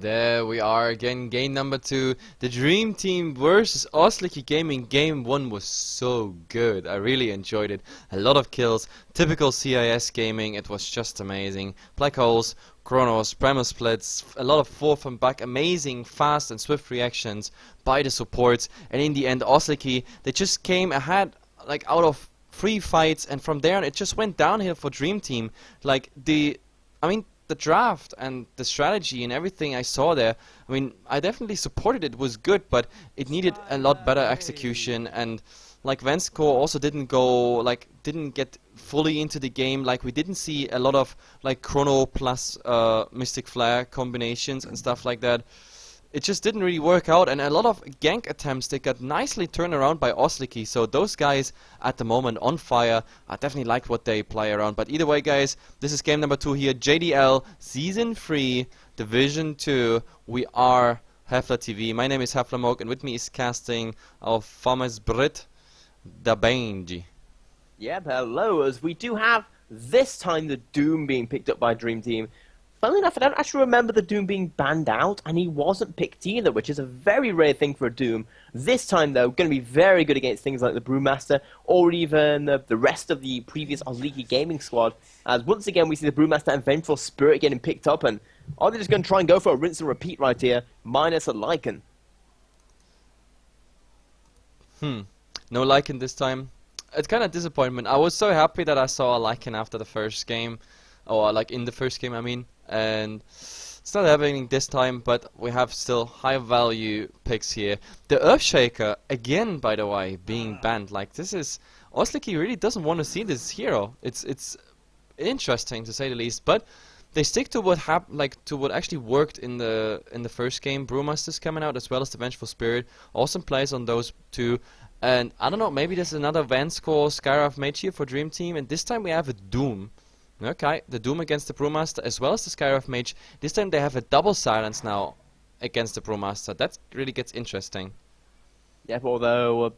There we are again, game number 2. The Dream Team versus Osliki Gaming. Game 1 was so good. I really enjoyed it. A lot of kills, typical CIS gaming. It was just amazing. Black holes, chronos, primal splits, a lot of forth and back, amazing fast and swift reactions by the supports. And in the end, Osliki, they just came ahead like out of 3 fights, and from there on it just went downhill for Dream Team. Like the draft and the strategy and everything I saw there, I mean, I definitely supported it. It was good, but it needed a lot better execution. And like Vensko also didn't get fully into the game. Like we didn't see a lot of like Chrono plus Mystic Flare combinations and stuff like that. It just didn't really work out, and a lot of gank attempts, they got nicely turned around by Osliki. So those guys at the moment on fire. I definitely like what they play around. But either way, guys, this is game number 2 here. JDL Season 3 Division 2. We are HeflaTV. My name is HeflaMog, and with me is casting our famous Brit Dabanji. Yep, hello, as we do have this time the Doom being picked up by Dream Team. Funnily enough, I don't actually remember the Doom being banned out, and he wasn't picked either, which is a very rare thing for a Doom. This time, though, going to be very good against things like the Brewmaster, or even the rest of the previous Osliki gaming squad, as once again we see the Brewmaster and Vengeful Spirit getting picked up, and are they just going to try and go for a rinse and repeat right here, minus a Lycan? No Lycan this time. It's kind of disappointment. I was so happy that I saw a Lycan after the first game, or like in the first game, I mean. And it's not happening this time, but we have still high value picks here. The Earthshaker, again, by the way, being banned. Like, this is... Osliki really doesn't want to see this hero. It's interesting, to say the least, but they stick to what what actually worked in the first game. Brewmaster's coming out, as well as the Vengeful Spirit. Awesome plays on those two. And I don't know, maybe there's another Vanscore Skywrath Mage here for Dream Team, and this time we have a Doom. Okay, the Doom against the Brewmaster as well as the Skywrath Mage. This time they have a double silence now against the Brewmaster. That really gets interesting. Yep, although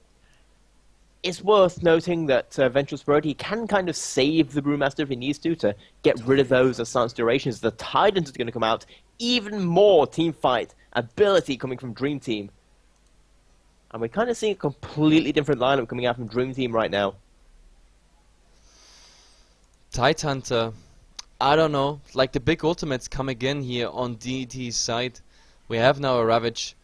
it's worth noting that Vengeful Spirit, he can kind of save the Brewmaster if he needs to get rid of those silence durations. The Tident is going to come out. Even more team fight ability coming from Dream Team. And we're kind of seeing a completely different lineup coming out from Dream Team right now. Tidehunter, I don't know, like the big ultimates come again here on DT's side. We have now a Ravage.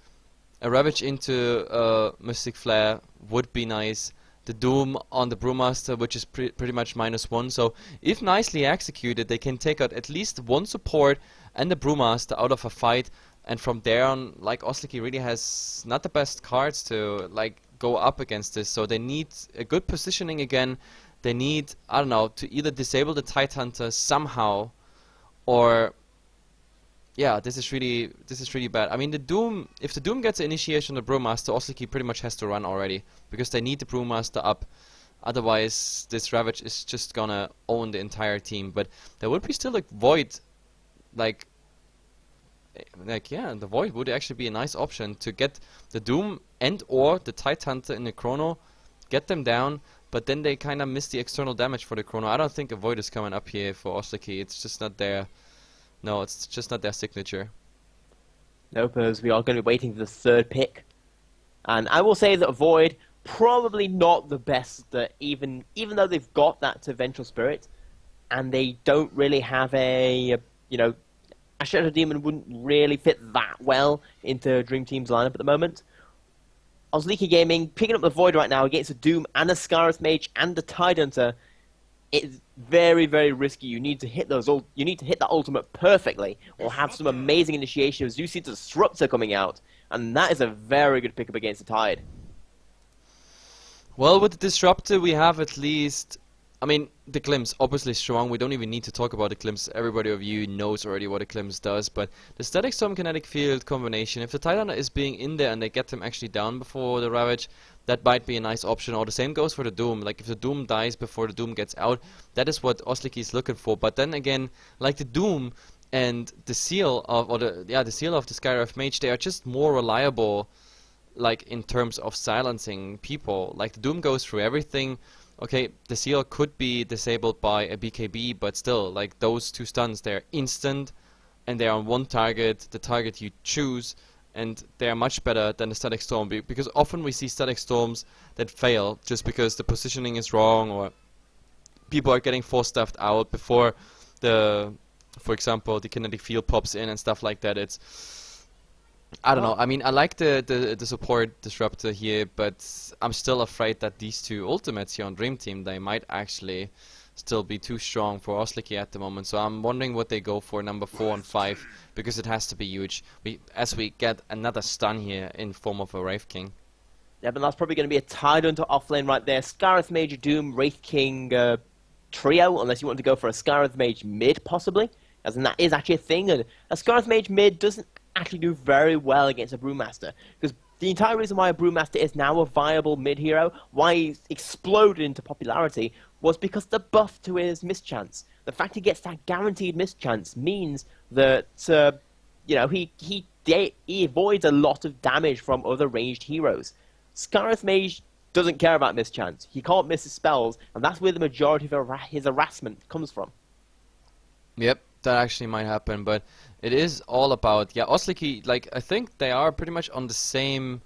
A Ravage into Mystic Flare would be nice. The Doom on the Brewmaster, which is pretty much -1. So if nicely executed, they can take out at least one support and the Brewmaster out of a fight. And from there on, like, Osliki really has not the best cards to like go up against this. So they need a good positioning again. They need, I don't know, to either disable the Tidehunter somehow, or yeah, this is really bad. I mean, the Doom, if the Doom gets the initiation on the Brewmaster, Osliki pretty much has to run already, because they need the Brewmaster up. Otherwise, this Ravage is just gonna own the entire team. But there would be still a Void, like yeah, the Void would actually be a nice option to get the Doom and or the Tidehunter in the Chrono, get them down. But then they kind of miss the external damage for the Chrono. I don't think a Void is coming up here for Osliki. It's just not there. No, it's just not their signature. Nope, as we are going to be waiting for the third pick. And I will say that Void, probably not the best, even though they've got that Vengeful Spirit, and they don't really have a Shadow Demon wouldn't really fit that well into Dream Team's lineup at the moment. Osliki Gaming picking up the Void right now against a Doom and a Skywrath Mage and a Tidehunter. It's very, very risky. You need to hit those. You need to hit that ultimate perfectly, or have some amazing initiation. As you see the Disruptor coming out, and that is a very good pickup against the Tide. Well, with the Disruptor, we have at least. I mean, the Glimpse, obviously strong. We don't even need to talk about the Glimpse. Everybody of you knows already what a Glimpse does. But the Static Storm Kinetic Field combination, if the Tidehunter is being in there and they get him actually down before the Ravage, that might be a nice option. Or the same goes for the Doom. Like, if the Doom dies before the Doom gets out, that is what Osliki is looking for. But then again, like the Doom and the Seal of, the Seal of the Skywrath Mage, they are just more reliable, like, in terms of silencing people. Like, the Doom goes through everything. Okay, the Seal could be disabled by a BKB, but still, like, those two stuns, they're instant, and they are on one target, the target you choose, and they are much better than the static storm, because often we see static storms that fail just because the positioning is wrong, or people are getting force stuffed out before the, for example, the kinetic field pops in and stuff like that. I don't know. I mean, I like the support disruptor here, but I'm still afraid that these two ultimates here on Dream Team, they might actually still be too strong for Osliki at the moment. So I'm wondering what they go for number 4 and 5, because it has to be huge. As we get another stun here in form of a Wraith King. Yeah, but that's probably going to be a tied onto offlane right there. Scarith Major Doom, Wraith King trio, unless you want to go for a Scarith Mage mid, possibly. As in, that is actually a thing. And a Scarith Mage mid doesn't actually do very well against a Brewmaster, because the entire reason why a Brewmaster is now a viable mid hero, why he's exploded into popularity, was because the buff to his mischance. The fact he gets that guaranteed mischance means that you know, he avoids a lot of damage from other ranged heroes. Scarith Mage doesn't care about mischance. He can't miss his spells, and that's where the majority of his harassment comes from. Yep, that actually might happen, but it is all about, yeah, Osliki, like, I think they are pretty much on the same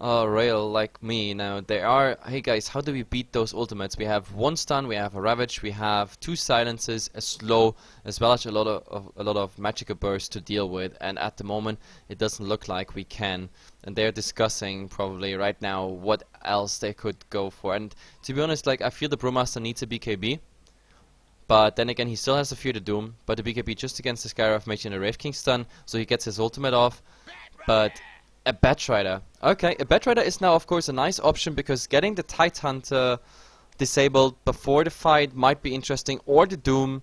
rail like me now. They are, hey guys, how do we beat those ultimates? We have 1 stun, we have a Ravage, we have 2 silences, a slow, as well as a lot of magical bursts to deal with, and at the moment it doesn't look like we can. And they're discussing probably right now what else they could go for. And to be honest, like, I feel the Brewmaster needs a BKB. But then again, he still has to fear the Doom, but the BKB just against the Skyrive Mage and a Wraith King stun, so he gets his ultimate off. But a Batrider. Okay, a Batrider is now of course a nice option, because getting the Tidehunter disabled before the fight might be interesting, or the Doom,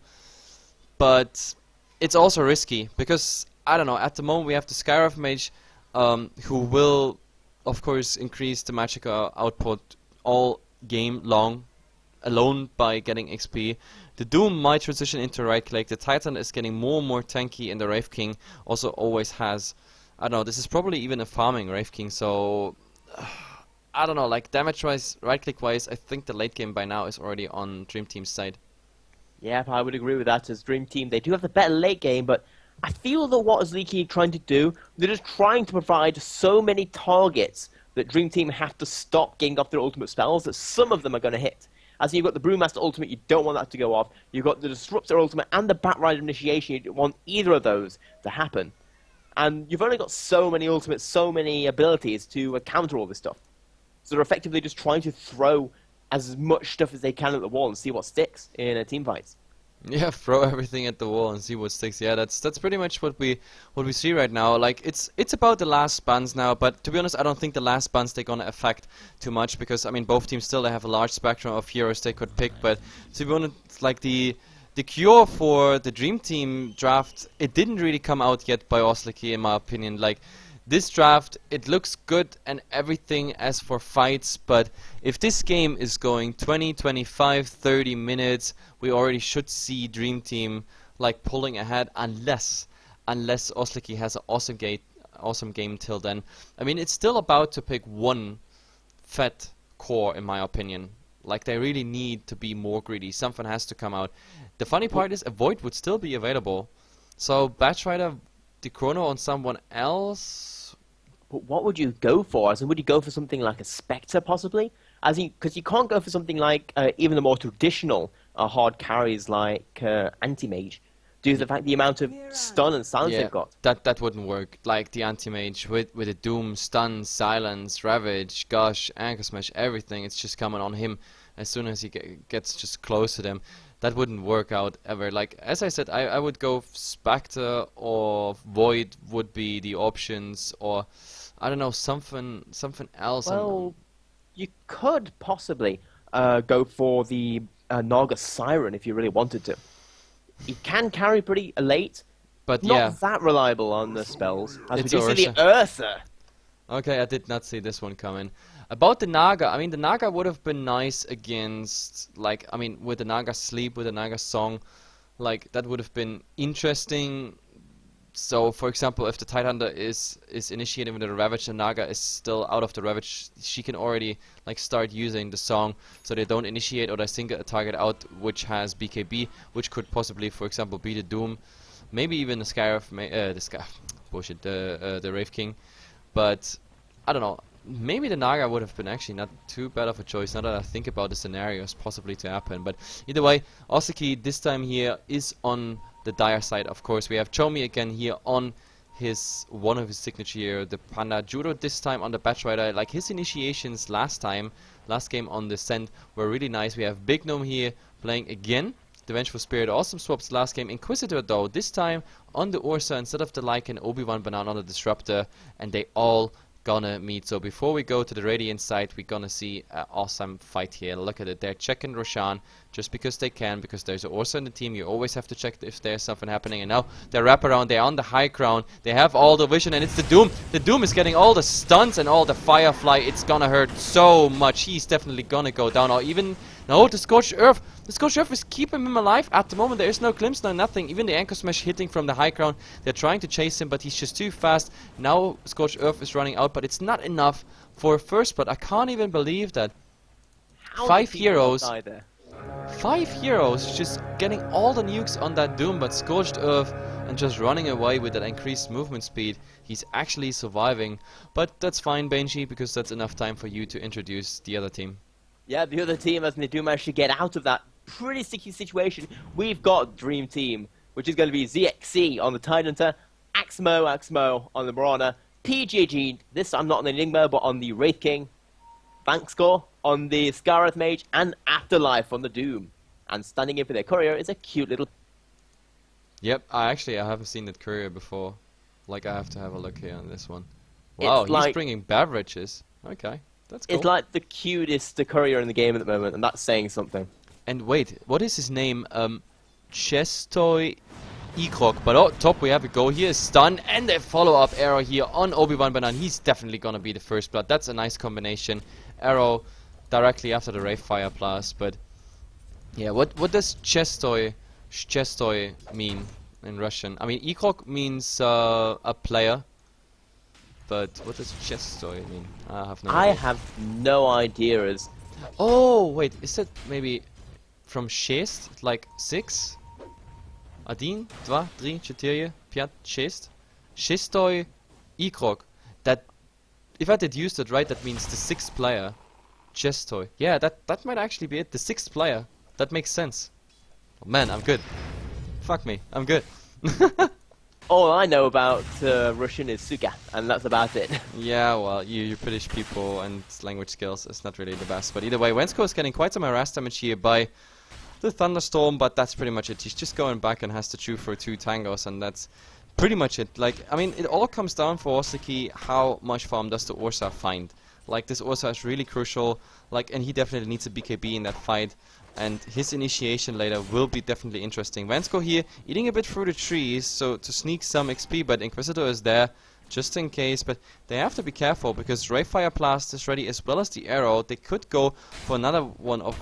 but it's also risky, because, I don't know, at the moment we have the Skyrive Mage, who will of course increase the magic output all game long, alone by getting XP. The Doom might transition into right click. The Titan is getting more and more tanky, and the Wraith King also always has, I don't know, this is probably even a farming Wraith King, so I don't know, like, damage wise, right click wise, I think the late game by now is already on Dream Team's side. Yeah, I would agree with that. As Dream Team, they do have the better late game, but I feel that what Osliki are trying to do, they're just trying to provide so many targets that Dream Team have to stop getting off their ultimate spells, that some of them are going to hit. As you've got the Brewmaster ultimate, you don't want that to go off. You've got the Disruptor ultimate and the Batrider initiation, you don't want either of those to happen. And you've only got so many ultimates, so many abilities to counter all this stuff. So they're effectively just trying to throw as much stuff as they can at the wall and see what sticks in team fights. Yeah, throw everything at the wall and see what sticks. Yeah, that's pretty much what we see right now. Like, it's about the last bans now, but to be honest, I don't think the last bans they're gonna affect too much, because I mean both teams still, they have a large spectrum of heroes they could pick. But to be honest, like, the cure for the Dream Team draft, it didn't really come out yet by Osliki, in my opinion. Like, this draft, it looks good and everything as for fights, but if this game is going 20, 25, 30 minutes, we already should see Dream Team like pulling ahead, unless Osliki has an awesome game till then. I mean, it's still about to pick one fat core, in my opinion. Like, they really need to be more greedy. Something has to come out. The funny part is, a Void would still be available. So, Batrider, the Chrono on someone else? But what would you go for? As in, would you go for something like a Spectre, possibly? As because you can't go for something like even the more traditional hard carries like Anti-Mage, due to the fact the amount of stun and silence they've got. That wouldn't work. Like, the Anti-Mage with a Doom, Stun, Silence, Ravage, Gush, Anchor Smash, everything, it's just coming on him as soon as he gets just close to them. That wouldn't work out ever. Like, as I said, I would go Spectre, or Void would be the options, or I don't know, something else. Well, you could possibly go for the Naga Siren if you really wanted to. He can carry pretty late, but not that reliable on the spells. As It's we do see the Ursa. Okay, I did not see this one coming. About the Naga, I mean, the Naga would have been nice against, like, I mean, with the Naga Sleep, with the Naga Song, like, that would have been interesting. So, for example, if the Tidehunter is initiated with a Ravage, the Naga is still out of the Ravage, she can already, like, start using the Song, so they don't initiate or they single a target out which has BKB, which could possibly, for example, be the Doom. maybe even the Scarif, bullshit, the Wraith King, but I don't know. Maybe the Naga would have been actually not too bad of a choice now that I think about the scenarios possibly to happen. But either way, Osliki this time here is on the dire side. Of course, we have Chomi again here on one of his signature here, the Panda. Judo this time on the Batch Rider. Like his initiations last game on the Send were really nice. We have Big Gnome here playing again. The Vengeful Spirit, awesome swaps last game. Inquisitor though, this time on the Ursa instead of the Lycan, Obi-Wan Banana on the Disruptor, and they all gonna meet. So before we go to the Radiant side, we're gonna see an awesome fight here. Look at it, they're checking Roshan just because they can, because there's an Ursa in the team. You always have to check if there's something happening. And now they wrap around, they're on the high ground, they have all the vision, and it's the Doom. The Doom is getting all the stunts and all the Firefly. It's gonna hurt so much. He's definitely gonna go down, or even no, the Scorched Earth. The Scorched Earth is keeping him alive at the moment. There is no glimpse, no nothing. Even the Anchor Smash hitting from the high ground. They're trying to chase him, but he's just too fast. Now Scorched Earth is running out, but it's not enough for first blood. I can't even believe that. How Five did people heroes. die there? 5 heroes just getting all the nukes on that Doom, but Scorched Earth and just running away with that increased movement speed. He's actually surviving. But that's fine, Benji, because that's enough time for you to introduce the other team. Yeah, the other team, as they do manage to get out of that pretty sticky situation, we've got Dream Team, which is going to be ZXC on the Tidehunter, Axmo on the Marana, PGG, this time not on the Enigma, but on the Wraith King, Bankscore on the Scarith Mage, and Afterlife on the Doom. And standing in for their courier is a cute little... Yep, I haven't seen that courier before. Like, I have to have a look here on this one. Wow, he's bringing beverages. Okay. That's cool. It's like the cutest courier in the game at the moment, and that's saying something. And wait, what is his name? Chestoy Ekrok. But oh, top we have a go here. Stun and a follow-up arrow here on Obi-Wan Banana. He's definitely gonna be the first blood. That's a nice combination. Arrow directly after the Wraith Fire Blast. But yeah, what does Chestoy mean in Russian? I mean, Ekrok means a player. But what does Chestoy mean? I have no idea. As... Oh, wait, is that maybe from Chest? Like 6? 1, 2, 3, 4, 5, 6? Chestoy Ekrok. That, if I deduced it right, that means the 6th player. Chestoy. Yeah, that might actually be it. The 6th player. That makes sense. Oh, man, I'm good. Fuck me, I'm good. All I know about Russian is Suga, and that's about it. Yeah, well, you British people and language skills is not really the best. But either way, Wensko is getting quite some harass damage here by the Thunderstorm, but that's pretty much it. He's just going back and has to chew for 2 tangos, and that's pretty much it. Like, I mean, it all comes down for Osliki, how much farm does the Ursa find. Like, this Ursa is really crucial, like, and he definitely needs a BKB in that fight. And his initiation later will be definitely interesting. Vansko here eating a bit through the trees, so to sneak some XP, but Inquisitor is there just in case. But they have to be careful because Ray Fire Blast is ready as well as the arrow. They could go for another one of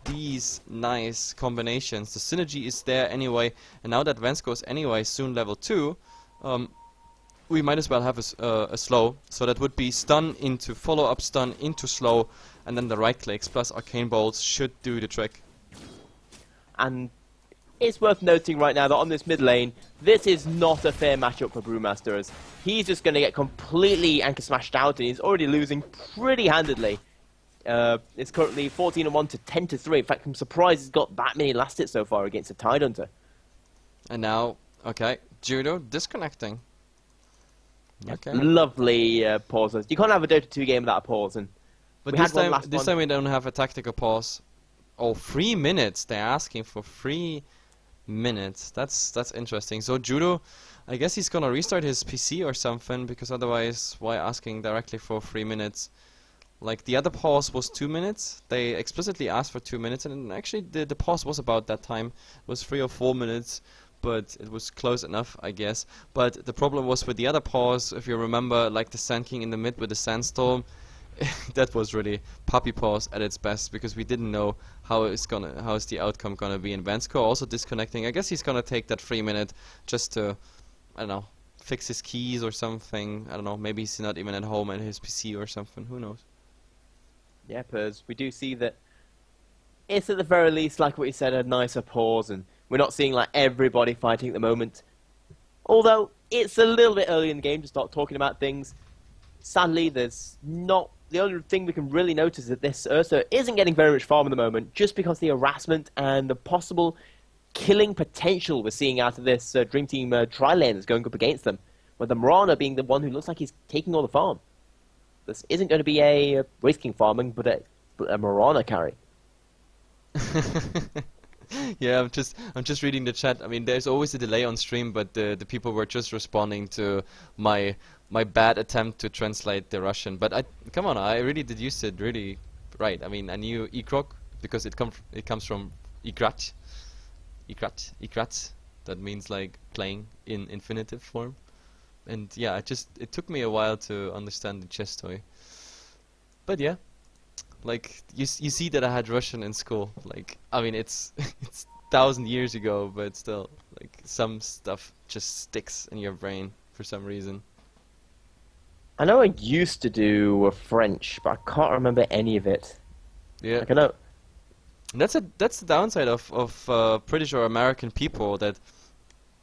these nice combinations. The synergy is there anyway, and now that Vansko is anyway soon level 2, we might as well have a slow. So that would be stun into follow-up stun into slow. And then the right clicks plus Arcane Bolts should do the trick. And it's worth noting right now that on this mid lane, this is not a fair matchup for Brewmaster, as he's just going to get completely anchor smashed out, and he's already losing pretty handedly. It's currently 14-1 to 10-3. In fact, I'm surprised he's got that many last hits so far against a Tidehunter. And now, okay, Judo disconnecting. Okay. Lovely pauses. You can't have a Dota 2 game without a pause, and but this time we don't have a tactical pause. Oh, 3 minutes. They're asking for 3 minutes. That's interesting. So Judo, I guess he's gonna restart his PC or something, because otherwise, why asking directly for 3 minutes? Like, the other pause was 2 minutes. They explicitly asked for 2 minutes, and actually the pause was about that time. It was 3 or 4 minutes, but it was close enough, I guess. But the problem was with the other pause, if you remember, like the Sand King in the mid with the Sandstorm, that was really puppy pause at its best, because we didn't know how is the outcome gonna be. And Vansko also disconnecting. I guess he's gonna take that 3 minute just to, I don't know, fix his keys or something. I don't know, maybe he's not even at home at his PC or something, who knows. Yeah, Pers, we do see that it's at the very least, like what you said, a nicer pause, and We're not seeing like everybody fighting at the moment. Although it's a little bit early in the game to start talking about things. Sadly, there's not. The only thing we can really notice is that this Ursa isn't getting very much farm at the moment, just because the harassment and the possible killing potential we're seeing out of this Dream Team tri-lane that's going up against them, with the Marana being the one who looks like he's taking all the farm. This isn't going to be a Wraith King farming, but a Marana carry. Yeah, I'm just reading the chat. I mean, there's always a delay on stream, but the people were just responding to my bad attempt to translate the Russian. But come on, I really deduced it really right. I mean, I knew ikrok because it comes from ikrat, ikrat. That means like playing in infinitive form. And yeah, it took me a while to understand the chess toy. But yeah. Like you see that I had Russian in school. Like I mean, it's 1,000 years ago, but still, like some stuff just sticks in your brain for some reason. I know I used to do French, but I can't remember any of it. Yeah, like I know. That's the downside of British or American people, that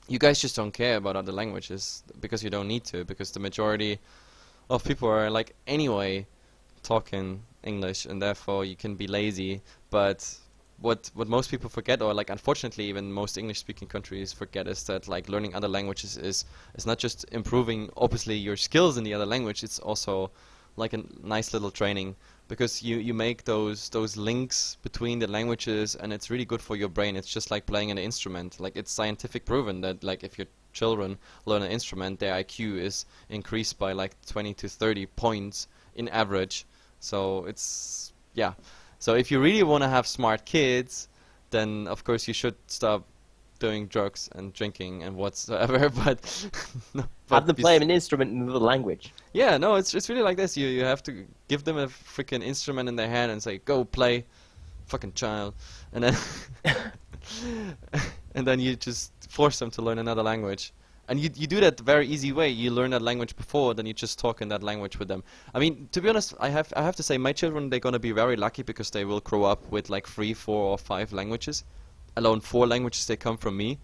you guys just don't care about other languages because you don't need to, because the majority of people are like anyway talking English, and therefore you can be lazy. But what most people forget, or like unfortunately even most English speaking countries forget, is that like learning other languages is not just improving obviously your skills in the other language, it's also like a nice little training, because you make those links between the languages, and it's really good for your brain. It's just like playing an instrument. Like it's scientific proven that like if your children learn an instrument, their IQ is increased by like 20 to 30 points in average. So it's, yeah. So if you really want to have smart kids, then of course you should stop doing drugs and drinking and whatsoever. But no, have them play an instrument in another language. Yeah, no, it's really like this. You have to give them a freaking instrument in their hand and say, "Go play, fucking child," and then and then you just force them to learn another language. And you do that the very easy way. You learn that language before, then you just talk in that language with them. I mean, to be honest, I have to say, my children, they're gonna be very lucky, because they will grow up with like 3, 4, or 5 languages. Alone 4 languages, they come from me,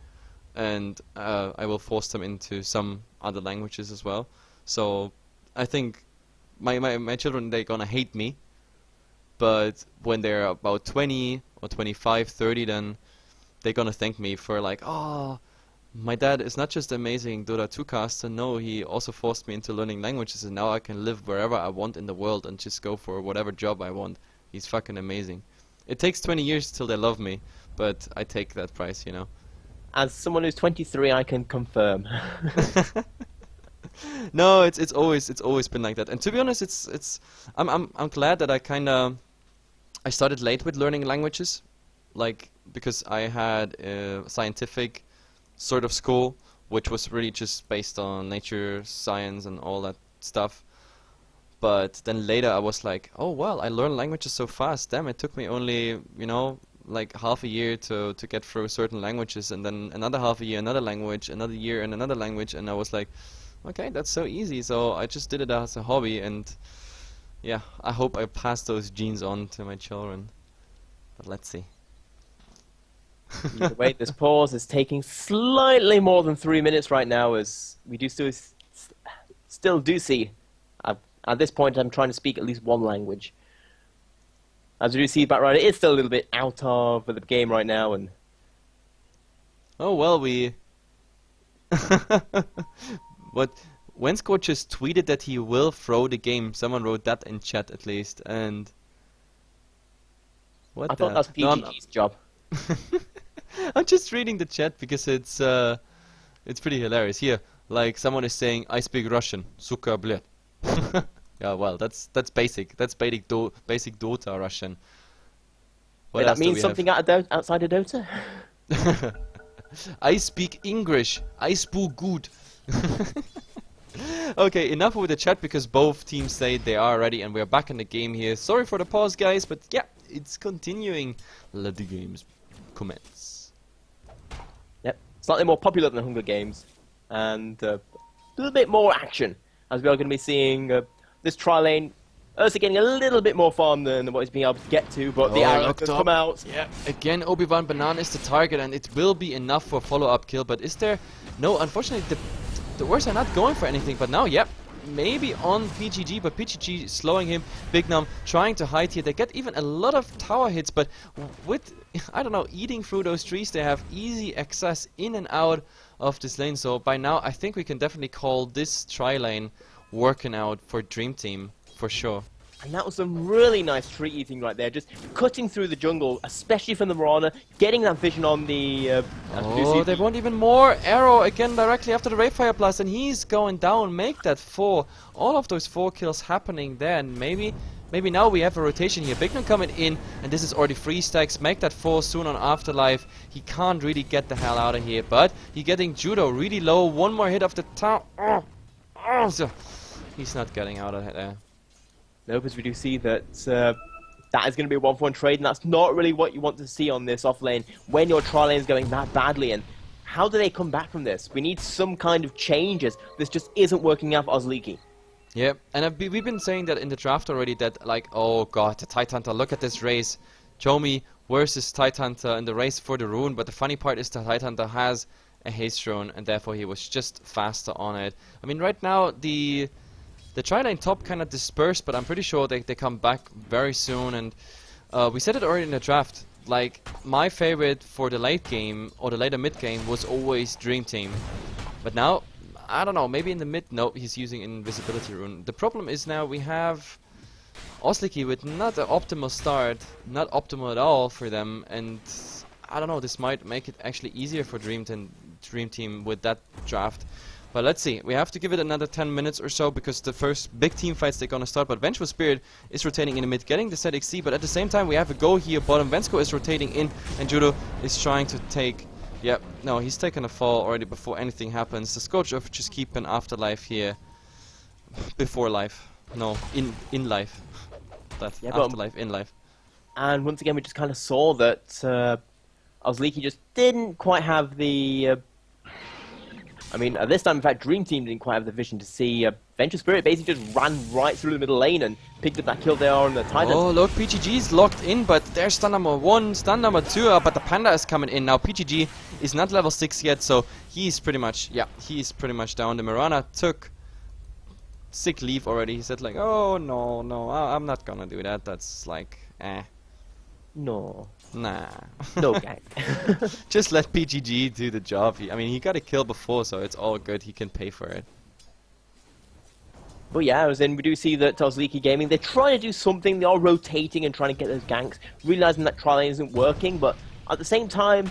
and I will force them into some other languages as well. So I think my children, they're gonna hate me, but when they're about 20 or 25, 30, then they're gonna thank me for like, oh, my dad is not just amazing Dota 2 caster, no, he also forced me into learning languages, and now I can live wherever I want in the world and just go for whatever job I want. He's fucking amazing. It takes 20 years till they love me, but I take that price, you know. As someone who's 23, I can confirm. No, it's always been like that. And to be honest, I'm glad that I started late with learning languages, like because I had a scientific sort of school, which was really just based on nature, science, and all that stuff. But then later I was like, oh well, I learned languages so fast. Damn, it took me only, you know, like half a year to get through certain languages, and then another half a year, another language, another year, and another language, and I was like, okay, that's so easy. So I just did it as a hobby, and yeah, I hope I pass those genes on to my children. But let's see. Either way, this pause is taking slightly more than 3 minutes right now, as we do still do see. At this point, I'm trying to speak at least one language. As we do see, background, it is still a little bit out of the game right now, and oh well, we. What? Wenscore just tweeted that he will throw the game. Someone wrote that in chat at least, and what? I thought that's PGG's job. I'm just reading the chat because it's pretty hilarious. Here, like someone is saying, "I speak Russian." Suka blet. Yeah, well, that's basic. That's basic Dota Russian. Wait, that means something outside of Dota? I speak English. I speak good. Okay, enough with the chat, because both teams say they are ready and we're back in the game here. Sorry for the pause, guys, but yeah, it's continuing. Let the games commence. Yep, slightly more popular than Hunger Games, and a little bit more action, as we are going to be seeing this tri-lane Ursa getting a little bit more farm than what he's being able to get to, but the arrow looked has up. come out. Yeah, again, Obi-Wan Banana is the target, and it will be enough for a follow-up kill, but is there... No, unfortunately, the Ursa are not going for anything, but now, yep, maybe on PGG, but PGG slowing him. Big Num trying to hide here. They get even a lot of tower hits, but with, I don't know, eating through those trees, they have easy access in and out of this lane. So by now, I think we can definitely call this tri-lane working out for Dream Team, for sure. And that was some really nice tree eating right there, just cutting through the jungle, especially from the Mirana, getting that vision on the... Oh, they want even more arrow again directly after the Rayfire Blast, and he's going down. Make that 4. All of those 4 kills happening there, and maybe now we have a rotation here. Bigman coming in, and this is already 3 stacks. Make that 4 soon on Afterlife. He can't really get the hell out of here, but he's getting Judo really low. One more hit of the town. So he's not getting out of there. No, because we do see that that is going to be a 1-for-1 trade, and that's not really what you want to see on this off lane when your tri lane is going that badly. And how do they come back from this? We need some kind of changes. This just isn't working out for Osliki. Yeah, and we've been saying that in the draft already, that like, oh god, the Tidehunter, look at this race. Chomi versus Tidehunter in the race for the rune, but the funny part is the Tidehunter has a haste rune, and therefore he was just faster on it. I mean, right now, the tri-lane top kind of dispersed, but I'm pretty sure they come back very soon, and we said it already in the draft. Like, my favorite for the late game, or the later mid game, was always Dream Team. But now, I don't know, maybe in the mid, no, he's using Invisibility Rune. The problem is now we have Osliki with not an optimal start, not optimal at all for them, and I don't know, this might make it actually easier for Dream Team with that draft. But let's see, we have to give it another 10 minutes or so, because the first big team fights they're gonna start. But Vengeful Spirit is rotating in the mid, getting the set XC, but at the same time we have a go here bottom. Vensko is rotating in, and Judo is trying to take... Yep, no, he's taken a fall already before anything happens. The Scourge of just keeping Afterlife here. Before life. No, in life. That, yeah, Afterlife, in life. And once again we just kind of saw that Osliki just didn't quite have the... I mean, at this time, in fact, Dream Team didn't quite have the vision to see Venture Spirit basically just ran right through the middle lane and picked up that kill there on the Titan. Oh, look, PGG is locked in, but there's stun number 1, stun number 2, but the Panda is coming in. Now, PGG is not level 6 yet, so he's pretty much, yeah, he's pretty much down. The Mirana took sick leave already. He said, like, oh, no, I'm not gonna do that. That's like, No. Nah. No, gang. Just let PGG do the job. I mean, he got a kill before, so it's all good. He can pay for it. But yeah, as in we do see that Osliki Gaming, they're trying to do something. They are rotating and trying to get those ganks, realizing that tri-lane isn't working. But at the same time,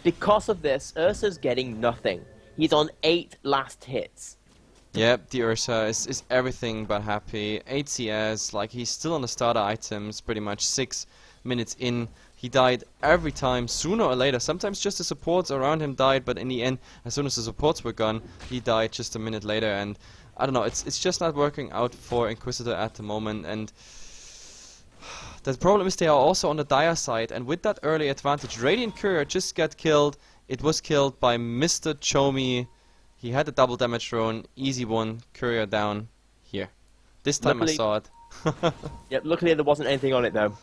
because of this, Ursa's getting nothing. He's on 8 last hits. Yep, the Ursa is everything but happy. 8 CS, like he's still on the starter items, pretty much 6 minutes in. He died every time, sooner or later. Sometimes just the supports around him died, but in the end, as soon as the supports were gone, he died just a minute later. And I don't know, it's just not working out for Inquisitor at the moment. And the problem is they are also on the Dire side, and with that early advantage, Radiant Courier just got killed. It was killed by Mr. Chomi. He had a double damage rune, easy one, Courier down here. This time luckily, I saw it. Yep, luckily there wasn't anything on it though.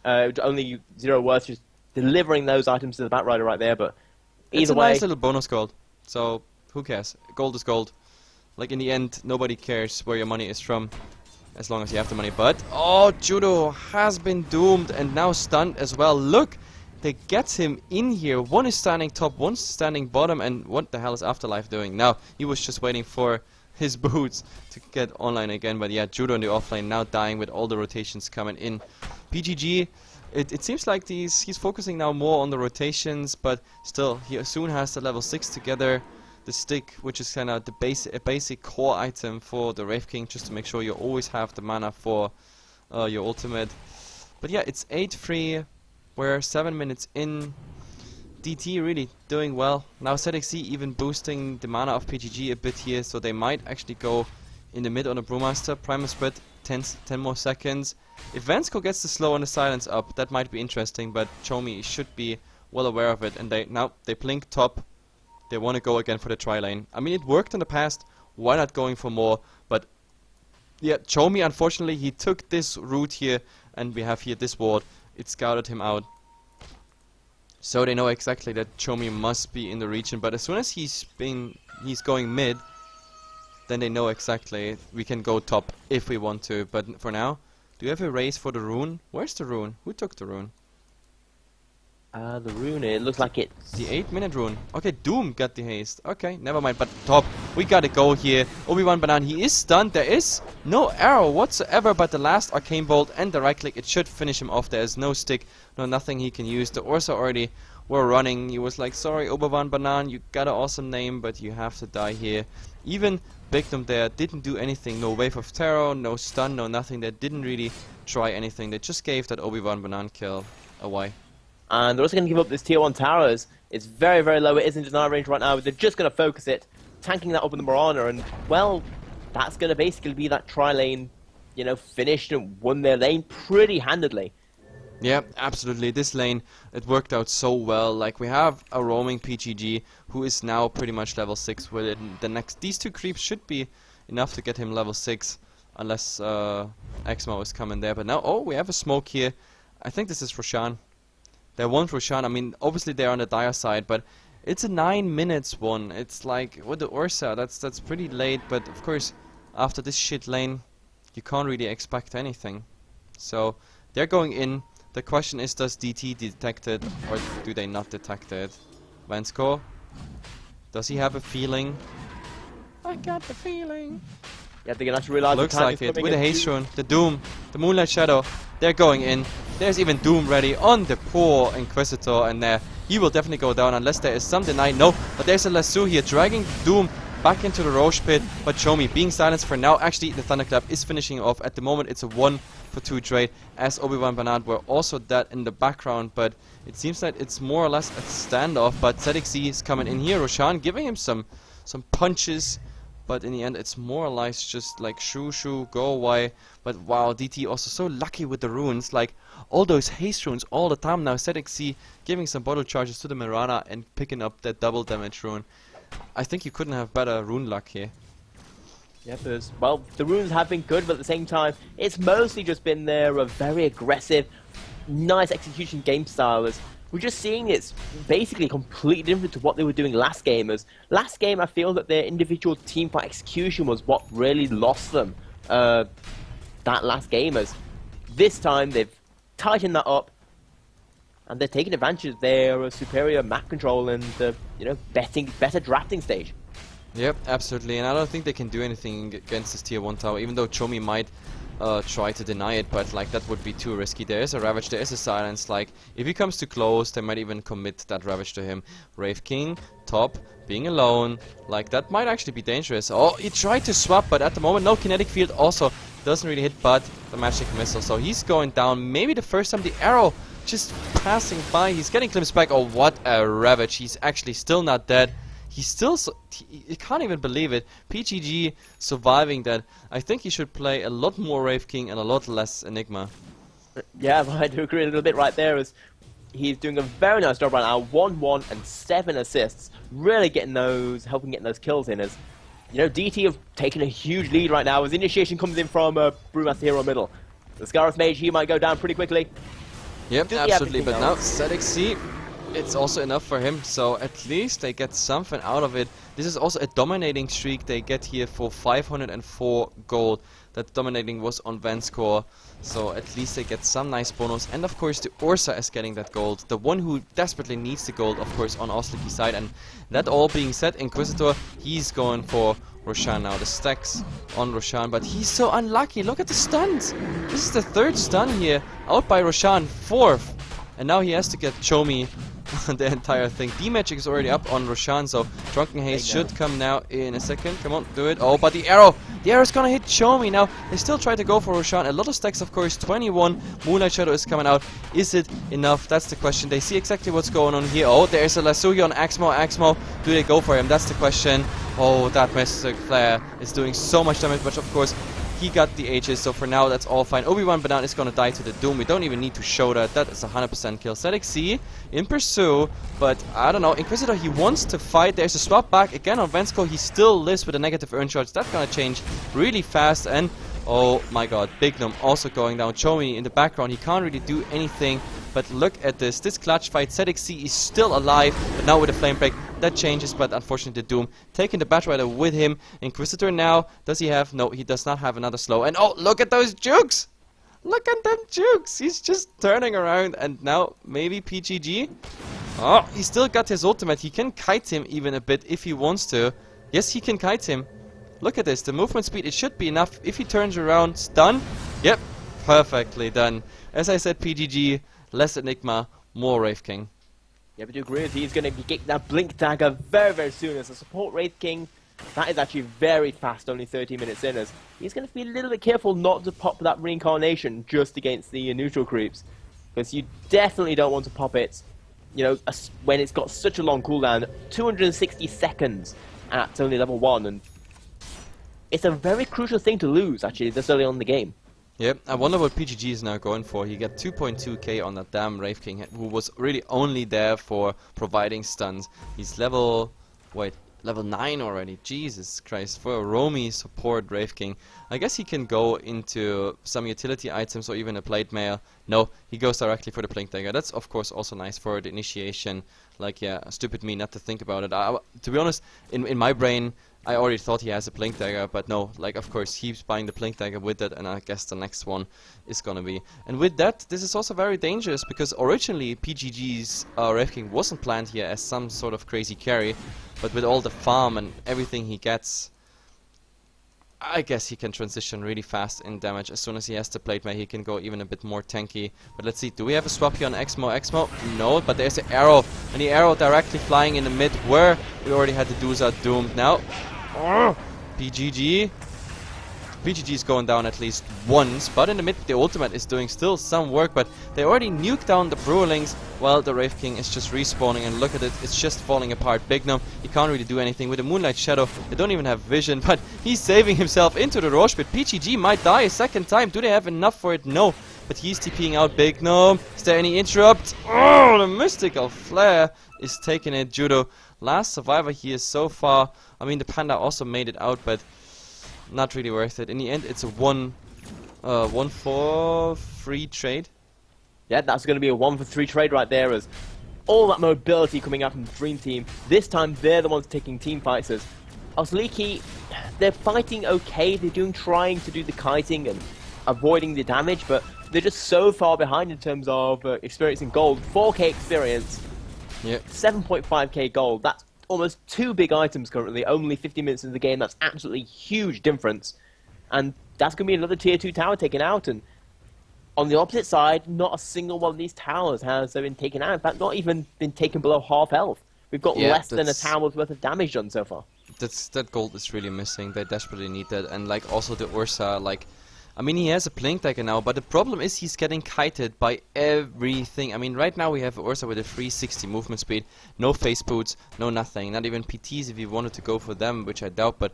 Only 0 worth, just delivering those items to the Batrider right there, but either it's a way... nice little bonus gold, so who cares? Gold is gold. Like in the end, nobody cares where your money is from, as long as you have the money. But, oh, Judo has been doomed and now stunned as well. Look, they get him in here. One is standing top, one's standing bottom, and what the hell is Afterlife doing? Now, he was just waiting for his boots to get online again, but yeah, Judo in the offlane now dying with all the rotations coming in. PGG, it seems like he's focusing now more on the rotations, but still, he soon has the level 6 together. The stick, which is kind of a basic core item for the Wraith King, just to make sure you always have the mana for your ultimate. But yeah, it's 8-3, we're 7 minutes in. DT really doing well. Now ZXC even boosting the mana of PGG a bit here, so they might actually go in the mid on a Brewmaster. Primal Spread, 10 more seconds. If Vansko gets the slow and the silence up, that might be interesting, but Chomi should be well aware of it. And they blink top. They want to go again for the tri-lane. I mean, it worked in the past. Why not going for more? But Yeah, Chomi, unfortunately, he took this route here, and we have here this ward. It scouted him out. So they know exactly that Chomi must be in the region, but as soon as he's going mid, then they know exactly we can go top if we want to. But for now, do you have a race for the rune? Where's the rune? Who took the rune? The rune, it looks like it's... The 8-minute rune. Okay, Doom got the haste. Okay, never mind. But top, we gotta go here. Obi-Wan Banan, he is stunned. There is no arrow whatsoever, but the last arcane bolt and the right click, it should finish him off. There is no stick, no nothing he can use. The Ursa already were running. He was like, sorry, Obi-Wan Banan, you got an awesome name, but you have to die here. Even Victim there didn't do anything. No wave of terror, no stun, no nothing. They didn't really try anything. They just gave that Obi-Wan Banan kill away. And they're also going to give up this tier 1 towers. It's very, very low. It isn't in our range right now. They're just going to focus it, tanking that up with the Mirana. And, well, that's going to basically be that tri-lane, you know, finished and won their lane pretty handedly. Yeah, absolutely. This lane, it worked out so well. Like, we have a roaming PGG who is now pretty much level 6 with it. These two creeps should be enough to get him level 6. Unless Exmo is coming there. But now, oh, we have a smoke here. I think this is Roshan. They want Roshan. I mean, obviously they're on the dire side, but it's a 9 minutes one. It's like with the Ursa, that's pretty late. But of course, after this shit lane, you can't really expect anything. So they're going in. The question is, does DT detect it or do they not detect it? Vansko, does he have a feeling? I got the feeling. Yeah, they're gonna have to realize. Looks like it with the haste rune, the Doom, the Moonlight Shadow. They're going in. There's even Doom ready on the poor Inquisitor, and he will definitely go down unless there is some deny. No, but there's a lasso here dragging Doom back into the Roche pit. But Chomi being silenced for now. Actually, the Thunderclap is finishing off. At the moment, it's a 1-for-2 trade, as Obi-Wan Banan were also dead in the background. But it seems that it's more or less a standoff. But ZXZ is coming in here. Roshan giving him some punches. But in the end, it's more or less just like shoo, go away. But wow, DT also so lucky with the runes. Like all those haste runes all the time now. ZXZ giving some bottle charges to the Mirana and picking up that double damage rune. I think you couldn't have better rune luck here. Yeah, well, the runes have been good, but at the same time, it's mostly just been their very aggressive, nice execution game style. We're just seeing it's basically completely different to what they were doing last game. Last game, I feel that their individual team fight execution was what really lost them that last game. This time, they've tightened that up, and they're taking advantage of their superior map control and better drafting stage. Yep, absolutely, and I don't think they can do anything against this tier 1 tower, even though Chomi might try to deny it, but like that would be too risky. There is a Ravage, there is a Silence. Like if he comes too close, they might even commit that Ravage to him. Wraith King, top, being alone, like that might actually be dangerous. Oh, he tried to swap, but at the moment no kinetic field also doesn't really hit, but the magic missile. So he's going down. Maybe the first time the arrow just passing by. He's getting glimpsed back. Oh, what a Ravage. He's actually still not dead. He's still, you can't even believe it. PGG surviving that. I think he should play a lot more Wraith King and a lot less Enigma. Yeah, I do agree a little bit right there. He's doing a very nice job right now. 1-1 and 7 assists. Really getting helping getting those kills in. DT have taken a huge lead right now as initiation comes in from Brewmaster Hero middle. The Scarif Mage, he might go down pretty quickly. Yep, absolutely. But now ZXZ, it's also enough for him, so at least they get something out of it. This is also a dominating streak they get here for 504 gold. That dominating was on Vanskor, so at least they get some nice bonus. And of course the Ursa is getting that gold, the one who desperately needs the gold, of course, on Osliki's side. And that all being said, Inquisitor, he's going for Roshan now. The stacks on Roshan, but he's so unlucky. Look at the stuns. This is the 3rd stun here, out by Roshan, 4th. And now he has to get Chomi the entire thing. D-Magic is already up on Roshan, so Drunken Haze should come now in a second. Come on, do it. Oh, but the arrow's gonna hit Chomi now. They still try to go for Roshan. A lot of stacks, of course. 21. Moonlight Shadow is coming out. Is it enough? That's the question. They see exactly what's going on here. Oh, there's a Lasugi on Axmo. Do they go for him? That's the question. Oh, that Mystic Flare is doing so much damage, but of course he got the Aegis, so for now that's all fine. Obi-Wan Banan is gonna die to the Doom. We don't even need to show that. That is 100% kill. ZXZ in pursue, but I don't know. Inquisitor, he wants to fight. There's a swap back again on Vansko. He still lives with a negative earn charge. That's gonna change really fast, and Oh my god, Big Gnome also going down. Chomi in the background, he can't really do anything. But look at this clutch fight. ZXC is still alive, but now with a flame break, that changes. But unfortunately, the Doom taking the Batrider with him. Inquisitor now, does he have? No, he does not have another slow. And oh, look at those jukes! Look at them jukes! He's just turning around, and now maybe PGG. Oh, he still got his ultimate. He can kite him even a bit if he wants to. Yes, he can kite him. Look at this, the movement speed, it should be enough. If he turns around, stun. Yep, perfectly done. As I said, PGG, less Enigma, more Wraith King. Yeah, but you agree with he's going to be getting that Blink Dagger very, very soon as a support Wraith King. That is actually very fast, only 30 minutes in, as he's going to be a little bit careful not to pop that Reincarnation just against the neutral creeps. Because you definitely don't want to pop it, you know, when it's got such a long cooldown, 260 seconds at only level 1, and it's a very crucial thing to lose, actually, this early on in the game. Yep, I wonder what PGG is now going for. He got 2.2k on that damn Wraith King, who was really only there for providing stuns. He's level 9 already. Jesus Christ, for a roamy support Wraith King. I guess he can go into some utility items or even a plate mail. No, he goes directly for the Blink Dagger. That's of course also nice for the initiation. Like, yeah, stupid me not to think about it. To be honest, in my brain, I already thought he has a Blink Dagger, but no, like, of course, he's buying the Blink Dagger with it, and I guess the next one is gonna be. And with that, this is also very dangerous, because originally PGG's Wraith King wasn't planned here as some sort of crazy carry, but with all the farm and everything he gets, I guess he can transition really fast in damage. As soon as he has the plate mail, he can go even a bit more tanky. But let's see, do we have a swap here on Exmo? No, but there's the arrow, and the arrow directly flying in the mid, where we already had the Duza doomed. Now, PGG is going down at least once, but in the mid the ultimate is doing still some work, but they already nuked down the Brewlings while the Wraith King is just respawning, and look at it, it's just falling apart. Big Gnome, he can't really do anything with the Moonlight Shadow. They don't even have vision, but he's saving himself into the Roche pit. PGG might die a second time. Do they have enough for it? No, but he's TPing out Big Gnome. Is there any interrupt? Oh, the Mystical Flare is taking it. Judo, last survivor here so far. I mean, the Panda also made it out, but not really worth it. In the end, it's a 1-for-3 trade. Yeah, that's going to be a 1-for-3 trade right there, as all that mobility coming out from the Dream Team. This time, they're the ones taking team fights. As Osliki, they're fighting okay. They're trying to do the kiting and avoiding the damage, but they're just so far behind in terms of experience in gold. 4k experience, Yep. 7.5k gold. That's almost 2 big items currently, only 50 minutes into the game. That's absolutely huge difference. And that's going to be another tier 2 tower taken out. And on the opposite side, not a single one of these towers has been taken out. In fact, not even been taken below half health. We've got less than a tower's worth of damage done so far. That gold is really missing. They desperately need that. And like also the Ursa, like, I mean, he has a Blink Dagger now, but the problem is he's getting kited by everything. I mean, right now we have Ursa with a 360 movement speed, no face boots, no nothing, not even PTs if you wanted to go for them, which I doubt, but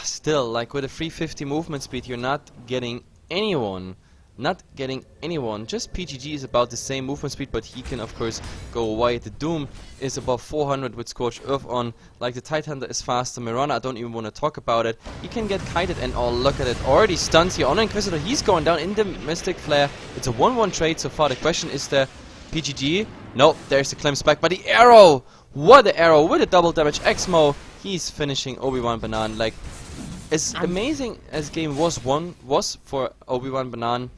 still, like, with a 350 movement speed, you're not getting anyone. Not getting anyone. Just PGG is about the same movement speed, but he can of course go wide. The Doom is above 400 with Scorched Earth on. Like, the Tidehunter is faster. Mirana, I don't even want to talk about it. He can get kited, and oh, look at it. Already stuns here on Inquisitor. He's going down in the Mystic Flare. It's a 1-1 trade so far. The question is there PGG? No, there's the Clem Spike, but the arrow! What an arrow with a double damage. Exmo, he's finishing Obi-Wan Banan. Like, as amazing as game was for Obi-Wan Banan,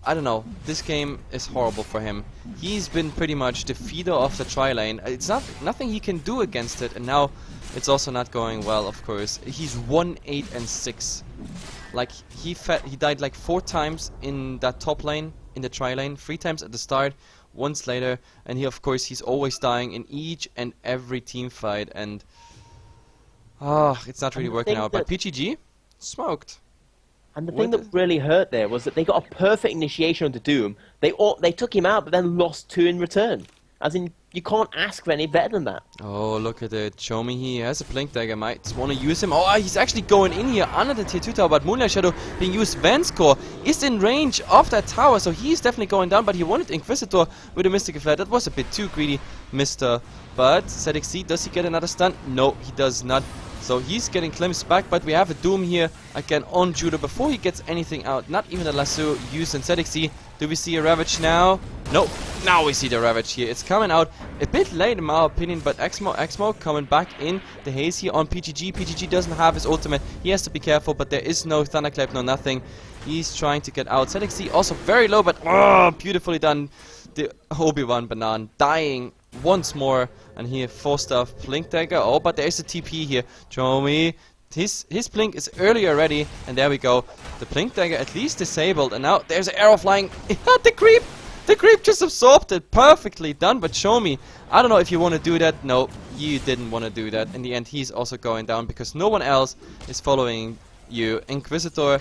I don't know, this game is horrible for him. He's been pretty much the feeder of the tri-lane. It's nothing he can do against it, and now it's also not going well, of course. He's 1-8-6. Like, he died like 4 times in that top lane, in the tri-lane, 3 times at the start, once later, and he, of course, he's always dying in each and every team fight, and it's not really working out. But PGG smoked. And the thing that really hurt there was that they got a perfect initiation onto Doom. They took him out, but then lost 2 in return. As in, you can't ask for any better than that. Oh, look at it. Show me he has a Blink Dagger. Might want to use him. Oh, he's actually going in here under the tier 2 tower. But Moonlight Shadow being used. Vanscore is in range of that tower. So he's definitely going down. But he wanted Inquisitor with a Mystical Flare. That was a bit too greedy, Mister. But ZXC, does he get another stun? No, he does not. So he's getting glimpsed back. But we have a Doom here again on Judo before he gets anything out. Not even a Lasso used in ZXC. Do we see a Ravage now? No. Now we see the Ravage here. It's coming out a bit late in my opinion, but Exmo coming back in the haze here on PGG. PGG doesn't have his ultimate. He has to be careful, but there is no Thunderclap, no nothing. He's trying to get out. ZXC also very low, but beautifully done. The Obi-Wan Banana dying once more. And here, 4-star Blink Dagger. Oh, but there is a TP here. Show me. His Blink is early already, and there we go. The Blink Dagger at least disabled, and now there's an arrow flying. The creep! The creep just absorbed it. Perfectly done, but show me. I don't know if you want to do that. No, you didn't want to do that. In the end, he's also going down because no one else is following you. Inquisitor,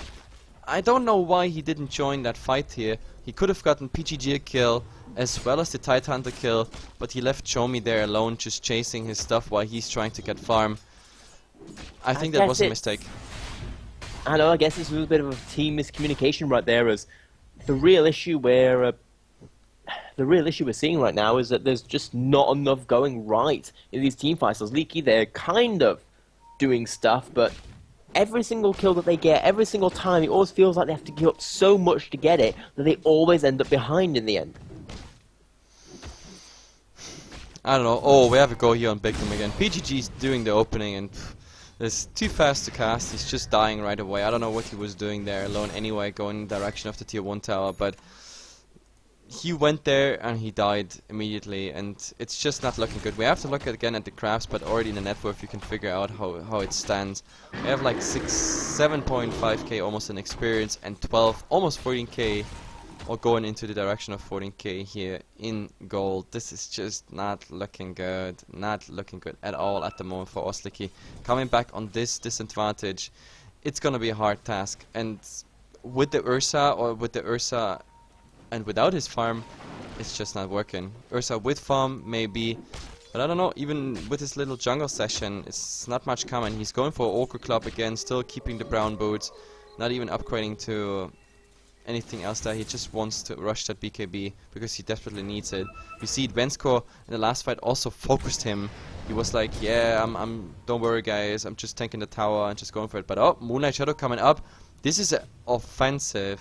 I don't know why he didn't join that fight here. He could have gotten PGG a kill as well as the Tidehunter kill, but he left Shomi there alone just chasing his stuff while he's trying to get farm. I think that was a mistake. I know, I guess it's a little bit of a team miscommunication right there, as the real issue we're seeing right now is that there's just not enough going right in these team fights. Osliki, they're kind of doing stuff, but every single kill that they get, every single time, it always feels like they have to give up so much to get it that they always end up behind in the end. I don't know. Oh, we have a go here on Bigdom again. PGG's doing the opening and it's too fast to cast. He's just dying right away. I don't know what he was doing there alone anyway, going in the direction of the tier 1 tower, but he went there and he died immediately, and it's just not looking good. We have to look again at the crafts, but already in the net worth you can figure out how it stands. We have like 7.5k almost in experience and 12, almost 14k, or going into the direction of 14k here in gold. This is just not looking good. Not looking good at all at the moment for Osliki. Coming back on this disadvantage, it's gonna be a hard task. And with the Ursa and without his farm, it's just not working. Ursa with farm maybe, but I don't know, even with his little jungle session, it's not much coming. He's going for Orca Club again, still keeping the brown boots, not even upgrading to anything else there. He just wants to rush that BKB because he desperately needs it. You see, Vanscore in the last fight also focused him. He was like, yeah, don't worry guys, I'm just tanking the tower and just going for it. But oh, Moonlight Shadow coming up. This is an offensive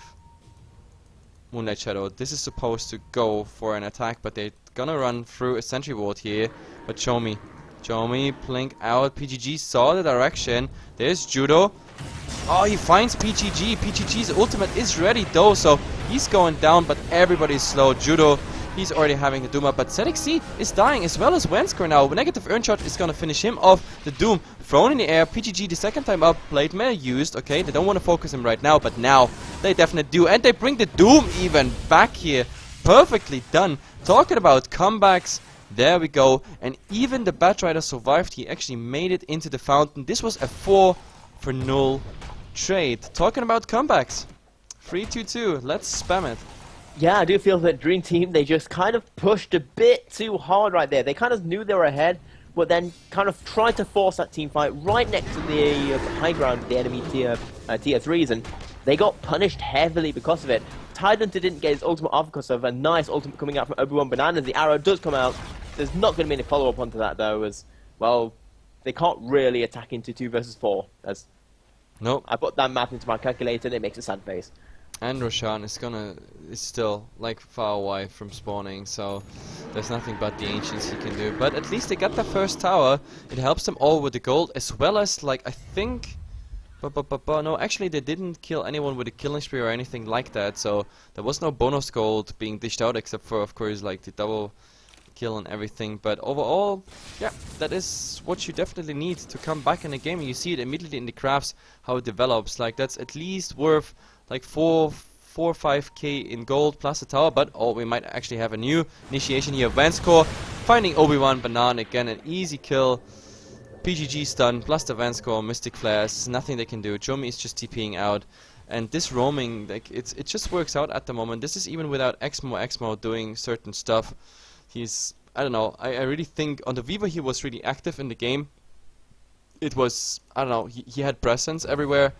Moonlight Shadow. This is supposed to go for an attack, but they're gonna run through a sentry ward here. But show me, blink out. PGG saw the direction. There's Judo. Oh, he finds PGG. PGG's ultimate is ready though, so he's going down, but everybody's slow. Judo, he's already having the Doom up, but ZXC is dying as well as Vanscore now. Negative Earn Shot is gonna finish him off. The Doom thrown in the air. PGG the second time up. Blade Mail used. Okay, they don't want to focus him right now, but now they definitely do. And they bring the Doom even back here. Perfectly done. Talking about comebacks. There we go. And even the Batrider survived. He actually made it into the fountain. This was a 4-for-0 trade. Talking about comebacks. 3-2-2. Let's spam it. Yeah, I do feel that Dream Team, they just kind of pushed a bit too hard right there. They kind of knew they were ahead, but then kind of tried to force that team fight right next to the high ground of the enemy tier 3s, and they got punished heavily because of it. Tidehunter didn't get his ultimate off because of a nice ultimate coming out from Obi-Wan Banana. The arrow does come out. There's not going to be any follow-up onto that, though, as, well, they can't really attack into 2 versus 4, as nope. I put that math into my calculator and it makes a sad face. And Roshan is still like far away from spawning, so there's nothing but the ancients he can do. But at least they got the first tower. It helps them all with the gold, as well as, like, I think, no, actually they didn't kill anyone with a killing spree or anything like that, so there was no bonus gold being dished out, except for, of course, like the double kill and everything. But overall, yeah, that is what you definitely need to come back in the game. And you see it immediately in the crafts how it develops. Like, that's at least worth like 4 or 5k in gold plus a tower. But oh, we might actually have a new initiation here. Vanscore finding Obi-Wan Banana again, an easy kill. PGG stun plus the Vanscore Mystic Flares, nothing they can do. Chomi is just TPing out. And this roaming, like, it just works out at the moment. This is even without Exmo doing certain stuff. He's I don't know. I really think on the Viva he was really active in the game. It was, I don't know, he had presence everywhere.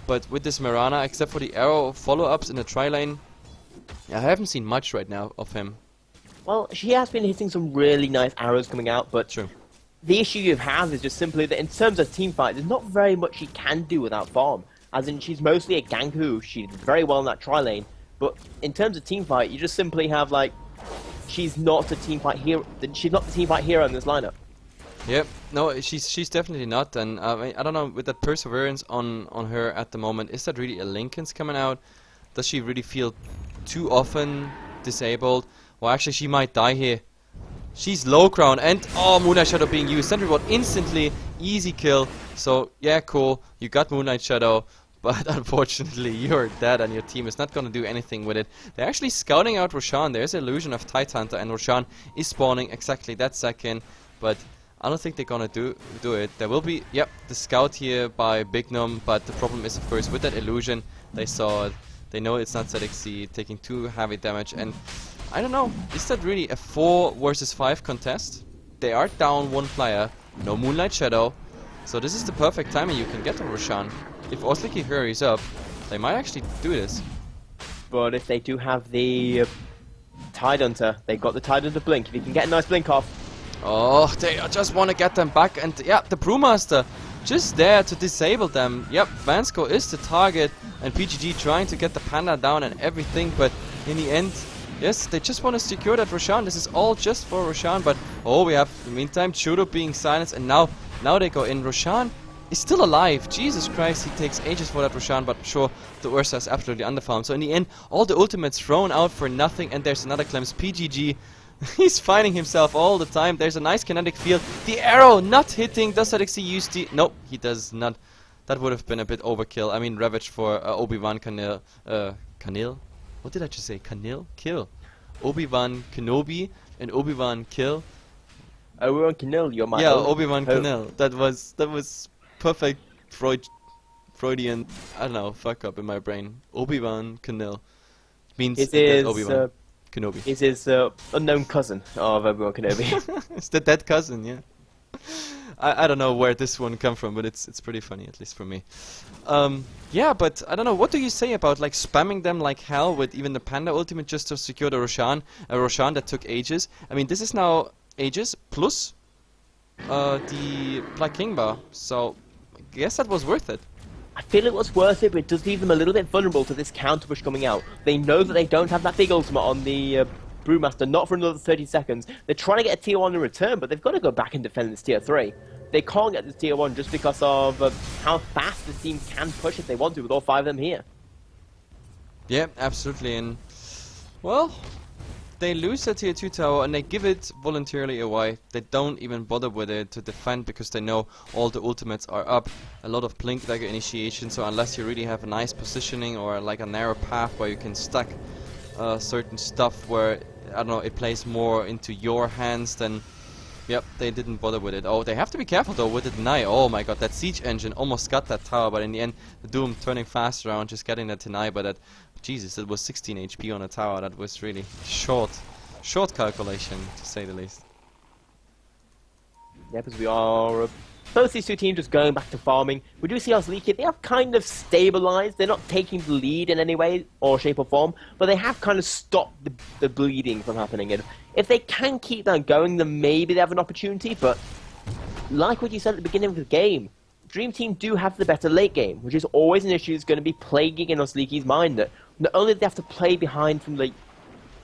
But with this Mirana, except for the arrow follow-ups in the tri-lane, I haven't seen much right now of him. Well, she has been hitting some really nice arrows coming out, but True. the issue you have is just simply that in terms of team fight, there's not very much she can do without farm. As in, she's mostly a gank who she did very well in that tri-lane, but in terms of team fight, you just simply have like, she's not a team fight hero. She's not the team fight hero in this lineup. Yep, no, she's definitely not, and I don't know, with that perseverance on her at the moment, is that really a Lincoln's coming out? Does she really feel too often disabled? Well, actually, she might die here. She's low ground, and oh, Moonlight Shadow being used. Sentry Ward instantly, easy kill. So yeah, cool, you got Moonlight Shadow, but unfortunately you're dead, and your team is not gonna do anything with it. They're actually scouting out Roshan. There's an illusion of Tidehunter, and Roshan is spawning exactly that second, but I don't think they're gonna do it. There will be, yep, the scout here by Bignum, but the problem is, of course, with that illusion, they saw it. They know it's not ZXC, taking too heavy damage, and I don't know, is that really a 4 versus 5 contest? They are down one player, no Moonlight Shadow, so this is the perfect timing you can get on Roshan. If Osliki hurries up, they might actually do this. But if they do have the Tidehunter, they've got the Tidehunter blink. If you can get a nice blink off. Oh, they just want to get them back, and yeah, the Brewmaster just there to disable them. Yep, Vansko is the target, and PGG trying to get the Panda down and everything, but in the end, yes, they just want to secure that Roshan. This is all just for Roshan, but oh, we have, in the meantime, Chudo being silenced, and now they go in. Roshan is still alive. Jesus Christ, he takes ages for that Roshan, but sure, the Ursa is absolutely underfarmed. So in the end, all the ultimates thrown out for nothing, and there's another Clems. PGG, he's finding himself all the time. There's a nice kinetic field. The arrow not hitting. Does ZXC use the... Nope, he does not. That would have been a bit overkill. I mean, Ravage for Obi-Wan Canil. Canil? What did I just say? Canil? Kill. Obi-Wan Kenobi and Obi-Wan Kill. Obi-Wan Canil, you're my... Yeah, Obi-Wan Canil. That was perfect Freudian, I don't know, fuck up in my brain. Obi-Wan Canil. Means Obi-Wan Kenobi. Is his unknown cousin of Obi-Wan Kenobi. It's the dead cousin, yeah. I don't know where this one come from, but it's pretty funny, at least for me. Yeah, but I don't know, what do you say about like spamming them like hell with even the Panda ultimate just to secure the Roshan? A Roshan that took ages. I mean, this is now ages plus the Black King bar, so I guess that was worth it. I feel it was worth it, but it does leave them a little bit vulnerable to this counter push coming out. They know that they don't have that big ultimate on the Brewmaster, not for another 30 seconds. They're trying to get a tier 1 in return, but they've got to go back and defend this tier 3. They can't get this tier 1 just because of how fast the team can push if they want to with all 5 of them here. Yeah, absolutely, and well, they lose the tier 2 tower and they give it voluntarily away. They don't even bother with it to defend because they know all the ultimates are up. A lot of blink dagger initiation, so unless you really have a nice positioning or like a narrow path where you can stack certain stuff where, I don't know, it plays more into your hands, then yep, they didn't bother with it. Oh, they have to be careful though with the deny. Oh my god, that siege engine almost got that tower, but in the end, the Doom turning fast around, just getting that deny, but that, Jesus, it was 16 HP on a tower. That was really short calculation, to say the least. Yeah, because we are both these two teams just going back to farming. We do see Osliki, they have kind of stabilized. They're not taking the lead in any way or shape or form, but they have kind of stopped the bleeding from happening. And if they can keep that going, then maybe they have an opportunity, but like what you said at the beginning of the game, Dream Team do have the better late game, which is always an issue that's going to be plaguing in Osliki's mind, that not only do they have to play behind from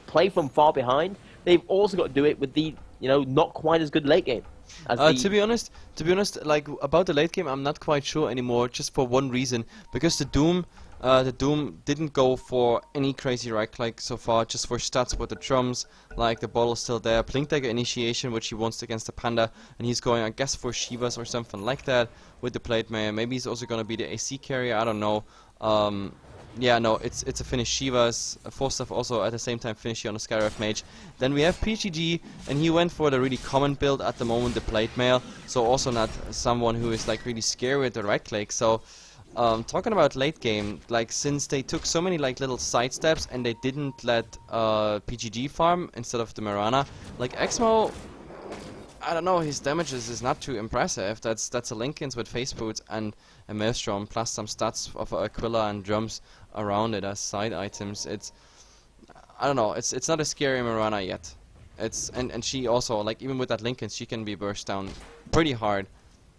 play from far behind, they've also got to do it with the, you know, not quite as good late game. To be honest, like about the late game, I'm not quite sure anymore. Just for one reason, because the Doom didn't go for any crazy right click so far. Just for stats with the drums, like the bottle's still there. Blink dagger initiation, which he wants against the Panda, and he's going, I guess, for Shivas or something like that with the plate mayor. Maybe he's also gonna be the AC carrier. I don't know. Yeah, no, it's a finish Shivas, Forstuff also at the same time finish on a Skyref Mage. Then we have PGG, and he went for the really common build at the moment, the Plate Mail, so also not someone who is like really scary with the right click. So talking about late game, like since they took so many like little side steps and they didn't let PGG farm instead of the Mirana, like Exmo, I don't know, his damages is not too impressive. That's a Linken's with face boots and a Maelstrom plus some stats of Aquila and drums around it as side items. It's, I don't know, it's not a scary Mirana yet. It's and she also, like, even with that Linken's, she can be burst down pretty hard.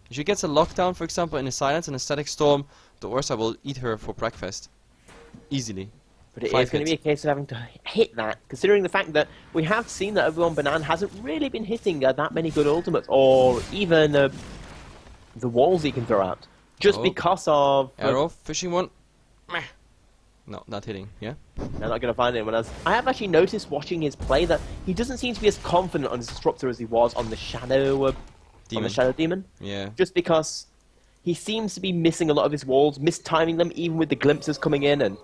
If she gets a lockdown, for example, in a silence and a static storm, the Ursa will eat her for breakfast easily. But it is going to be a case of having to hit that, considering the fact that we have seen that everyone Banan hasn't really been hitting that many good ultimates, or even the walls he can throw out, just because of... Arrow, fishing one. Meh. No, not hitting, yeah? They're not going to find anyone else. I have actually noticed watching his play that he doesn't seem to be as confident on his Disruptor as he was on the Shadow Demon. Yeah. Just because he seems to be missing a lot of his walls, mistiming them, even with the glimpses coming in, and...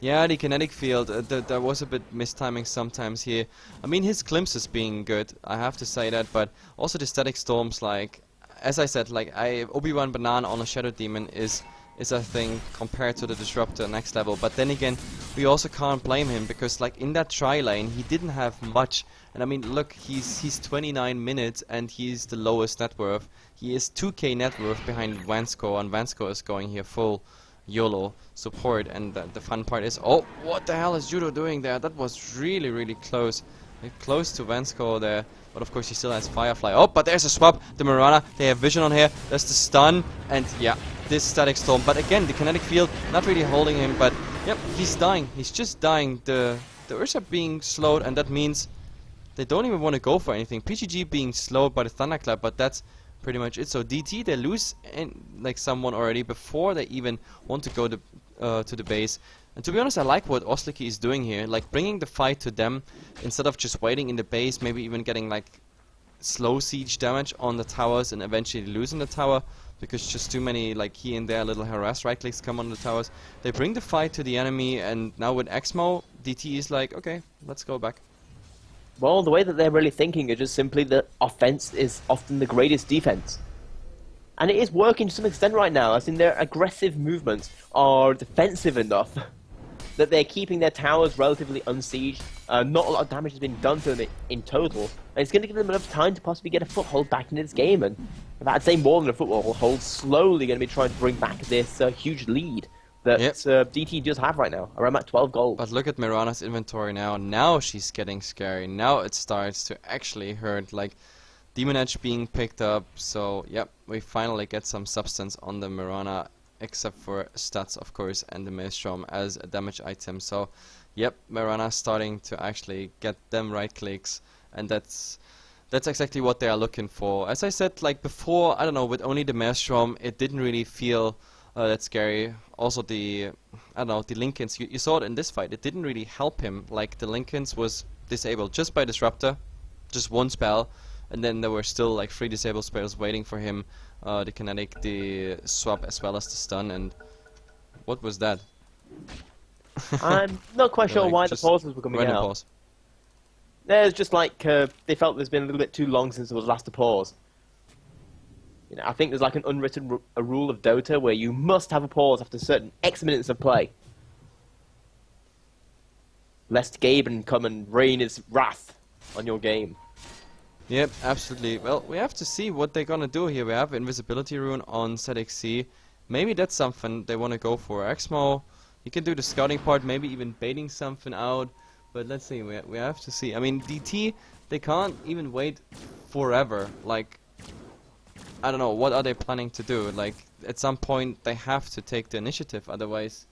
Yeah, the kinetic field, there was a bit mistiming sometimes here. I mean, his glimpses being good, I have to say that, but also the static storms, like, as I said, like, Obi-Wan Banana on a Shadow Demon is I think, compared to the Disruptor, next level. But then again, we also can't blame him, because, like, in that tri-lane, he didn't have much. And I mean, look, he's 29 minutes, and he's the lowest net worth. He is 2k net worth behind Vansko, and Vansko is going here full YOLO support, and the fun part is, oh, what the hell is Judo doing there? That was really, really close. Close to Vansko there, but of course he still has Firefly. Oh, but there's a swap. The Mirana, they have vision on here. There's the stun, and yeah, this static storm. But again, the kinetic field not really holding him, but yep, he's dying. He's just dying. The Ursa being slowed, and that means they don't even want to go for anything. PGG being slowed by the Thunderclap, but that's pretty much it. So DT, they lose like someone already before they even want to go to the base. And to be honest, I like what Osliki is doing here, like bringing the fight to them instead of just waiting in the base, maybe even getting like slow siege damage on the towers and eventually losing the tower because just too many like here and there little harass right clicks come on the towers. They bring the fight to the enemy, and now with Exmo, DT is like, okay, let's go back. Well, the way that they're really thinking is just simply that offense is often the greatest defense. And it is working to some extent right now, as in their aggressive movements are defensive enough that they're keeping their towers relatively unsieged. Not a lot of damage has been done to them in total, and it's going to give them enough time to possibly get a foothold back into this game. And if I'd say more than a foothold, slowly going to be trying to bring back this huge lead that DT does have right now, around that 12 gold. But look at Mirana's inventory now. Now she's getting scary. Now it starts to actually hurt. Like Demon Edge being picked up. So yep, we finally get some substance on the Mirana, except for stats, of course, and the Maelstrom as a damage item. So yep, Mirana starting to actually get them right clicks, and that's exactly what they are looking for. As I said, like before, I don't know, with only the Maelstrom, it didn't really feel that scary. Also the, I don't know, the Linken's, you saw it in this fight, it didn't really help him. Like the Linken's was disabled just by Disruptor, just one spell, and then there were still like 3 disabled spells waiting for him. The kinetic, the swap, as well as the stun. And what was that? I'm not quite sure why the pauses were coming out. Pause. There's just like they felt there's been a little bit too long since there was last a pause. You know, I think there's like an unwritten rule of Dota where you must have a pause after certain X minutes of play, lest Gaben come and rain his wrath on your game. Yep, absolutely. Well, we have to see what they're gonna do here. We have Invisibility Rune on ZXC. Maybe that's something they want to go for. Exmo, you can do the scouting part, maybe even baiting something out. But let's see, we have to see. I mean, DT, they can't even wait forever. Like, I don't know, what are they planning to do? Like, at some point, they have to take the initiative, otherwise...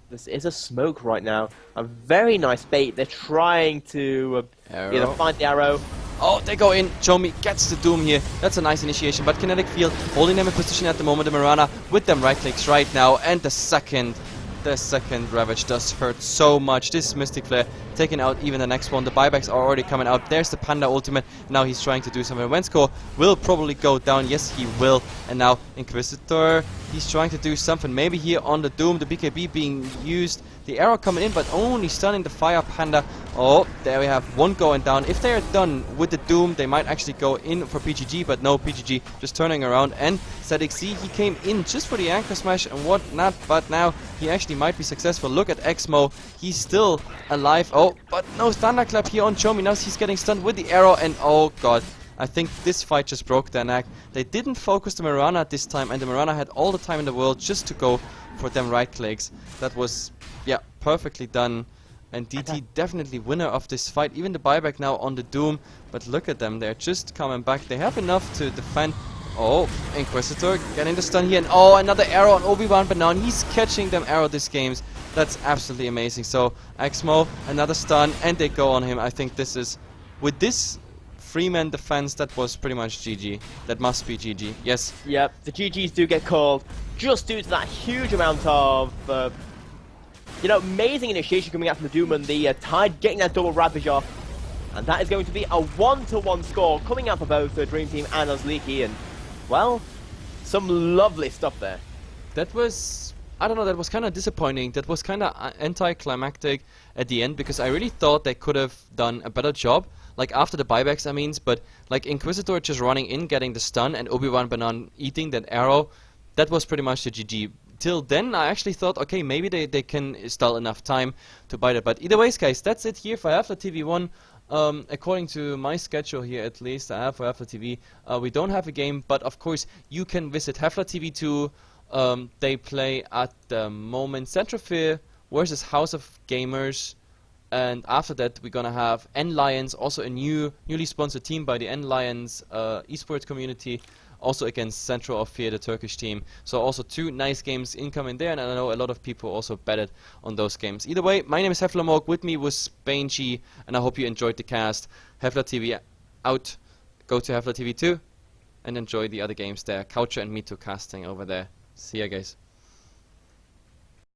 This is a smoke right now. A very nice bait. They're trying to either find the arrow. Oh, they go in. Chomi gets the Doom here. That's a nice initiation. But Kinetic Field holding them in position at the moment. The Mirana with them right clicks right now. And the second Ravage does hurt so much. This Mystic Flare taking out even the next one. The buybacks are already coming out. There's the Panda ultimate. Now he's trying to do something. Wensko will probably go down. Yes, he will. And now Inquisitor, He's trying to do something. Maybe here on the Doom, the BKB being used. The arrow coming in, but only stunning the Fire Panda. Oh, there we have one going down. If they are done with the Doom, they might actually go in for PGG, but no, PGG just turning around. And Static Z, he came in just for the Anchor Smash and whatnot, but now he actually might be successful. Look at Exmo, he's still alive. Oh, but no Thunderclap here on Chomi. Now he's getting stunned with the arrow, and oh god. I think this fight just broke their neck. They didn't focus the Mirana at this time, and the Mirana had all the time in the world just to go for them right clicks. That was, yeah, perfectly done. And DT definitely winner of this fight. Even the buyback now on the Doom. But look at them, they're just coming back. They have enough to defend. Oh, Inquisitor getting the stun here. And oh, another arrow on Obi-Wan Banan. He's catching them arrow this games. That's absolutely amazing. So, Exmo, another stun, and they go on him. I think this is, with this three-man defense, that was pretty much GG. That must be GG. Yes. Yep, the GGs do get called just due to that huge amount of, amazing initiation coming out from the Doom and the Tide getting that double Ravage off. And that is going to be a 1-to-1 score coming out for both the Dream Team and Osliki. And, well, some lovely stuff there. That was, I don't know, that was kind of disappointing. That was kind of anticlimactic at the end, because I really thought they could have done a better job. Like after the buybacks, I mean, but like Inquisitor just running in, getting the stun, and Obi-Wan Banan eating that arrow, that was pretty much the GG. Till then, I actually thought, okay, maybe they can stall enough time to buy that. But either ways, guys, that's it here for HeflaTV1. According to my schedule here, at least, I have for HeflaTV, we don't have a game, but of course, you can visit HeflaTV2. They play at the moment Centrosphere versus House of Gamers. And after that, we're gonna have N-Lions, also a newly sponsored team by the N-Lions esports community, also against Central of Fear, the Turkish team. So also two nice games incoming there, and I know a lot of people also betted on those games. Either way, my name is HeflaMorg, with me was Spain G, and I hope you enjoyed the cast. HeflaTV out, go to HeflaTV2, and enjoy the other games there. Coucher and me too casting over there. See ya, guys.